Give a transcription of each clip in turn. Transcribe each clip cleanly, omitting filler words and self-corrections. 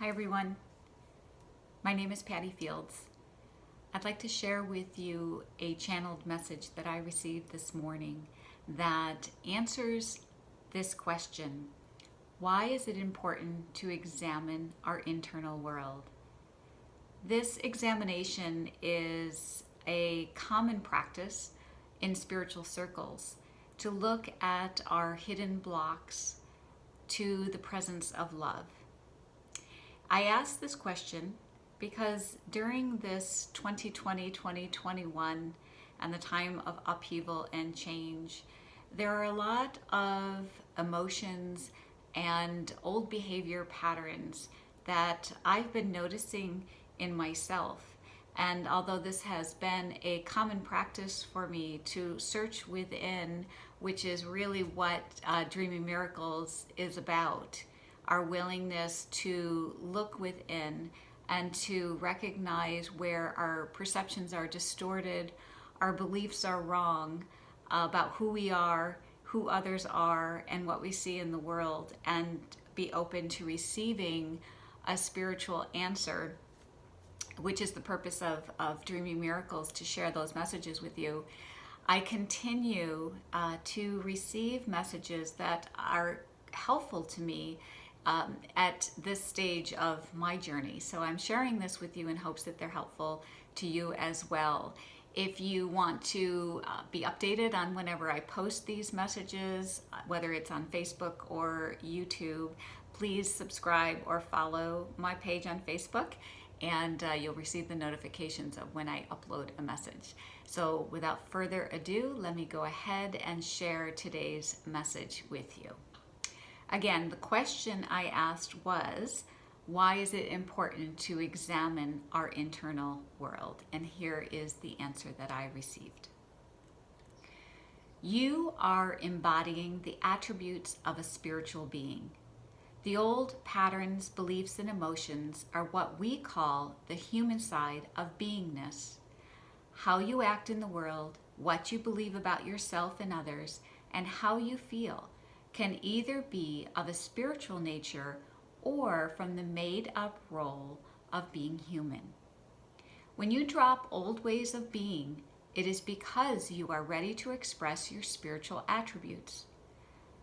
Hi everyone, my name is Patty Fields. I'd like to share with you a channeled message that I received this morning that answers this question: why is it important to examine our internal world? This examination is a common practice in spiritual circles to look at our hidden blocks to the presence of love. I ask this question because during this 2020-2021 and the time of upheaval and change, there are a lot of emotions and old behavior patterns that I've been noticing in myself. And although this has been a common practice for me to search within, which is really what Dreaming Miracles is about, our willingness to look within and to recognize where our perceptions are distorted, our beliefs are wrong about who we are, who others are, and what we see in the world, and be open to receiving a spiritual answer, which is the purpose of Dreaming Miracles, to share those messages with you. I continue to receive messages that are helpful to me at this stage of my journey. So I'm sharing this with you in hopes that they're helpful to you as well. If you want to be updated on whenever I post these messages, whether it's on Facebook or YouTube, please subscribe or follow my page on Facebook, and you'll receive the notifications of when I upload a message. So without further ado, let me go ahead and share today's message with you. Again, the question I asked was, why is it important to examine our internal world? And here is the answer that I received. You are embodying the attributes of a spiritual being. The old patterns, beliefs, and emotions are what we call the human side of beingness. How you act in the world, what you believe about yourself and others, and how you feel can either be of a spiritual nature or from the made-up role of being human. When you drop old ways of being, it is because you are ready to express your spiritual attributes.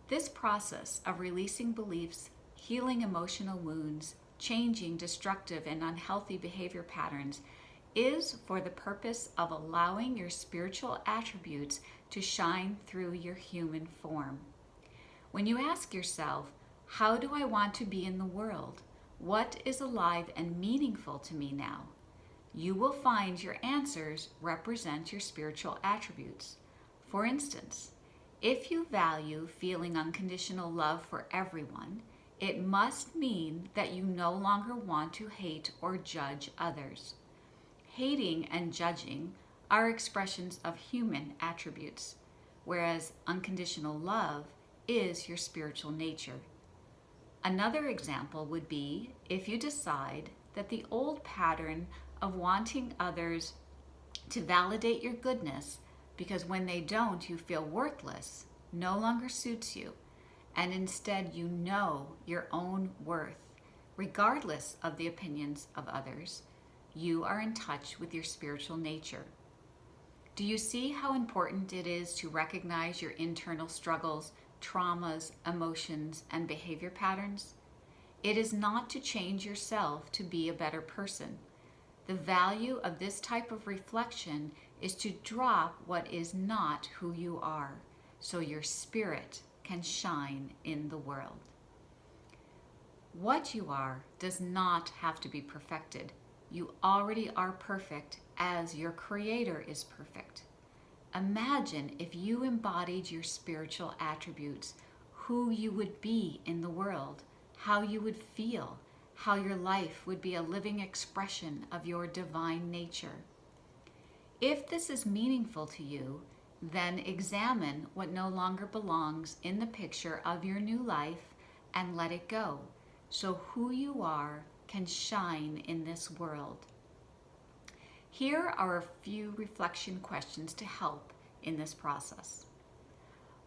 This process of releasing beliefs, healing emotional wounds, changing destructive and unhealthy behavior patterns is for the purpose of allowing your spiritual attributes to shine through your human form. When you ask yourself, how do I want to be in the world? What is alive and meaningful to me now? You will find your answers represent your spiritual attributes. For instance, if you value feeling unconditional love for everyone, it must mean that you no longer want to hate or judge others. Hating and judging are expressions of human attributes, whereas unconditional love is your spiritual nature. Another example would be if you decide that the old pattern of wanting others to validate your goodness because when they don't you feel worthless no longer suits you, and instead you know your own worth regardless of the opinions of others. You are in touch with your spiritual nature. Do you see how important it is to recognize your internal struggles, traumas, emotions, and behavior patterns? It is not to change yourself to be a better person. The value of this type of reflection is to drop what is not who you are, so your spirit can shine in the world. What you are does not have to be perfected. You already are perfect as your Creator is perfect. Imagine if you embodied your spiritual attributes, who you would be in the world, how you would feel, how your life would be a living expression of your divine nature. If this is meaningful to you, then examine what no longer belongs in the picture of your new life and let it go, so who you are can shine in this world. Here are a few reflection questions to help in this process.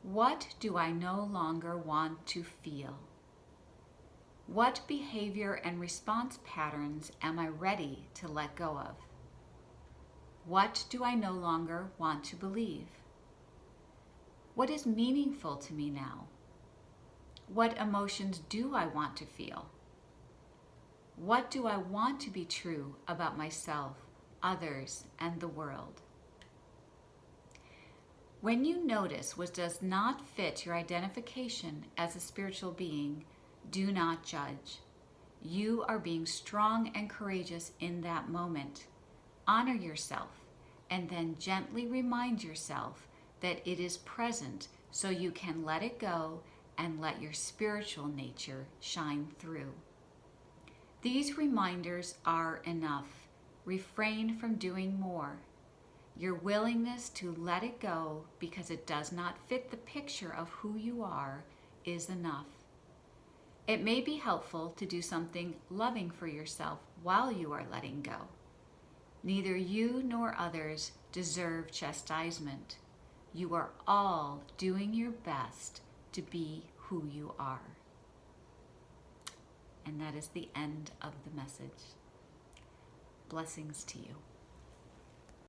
What do I no longer want to feel? What behavior and response patterns am I ready to let go of? What do I no longer want to believe? What is meaningful to me now? What emotions do I want to feel? What do I want to be true about myself, others, and the world? When you notice what does not fit your identification as a spiritual being, do not judge. You are being strong and courageous in that moment. Honor yourself and then gently remind yourself that it is present so you can let it go and let your spiritual nature shine through. These reminders are enough. Refrain from doing more. Your willingness to let it go because it does not fit the picture of who you are is enough. It may be helpful to do something loving for yourself while you are letting go. Neither you nor others deserve chastisement. You are all doing your best to be who you are. And that is the end of the message. Blessings to you.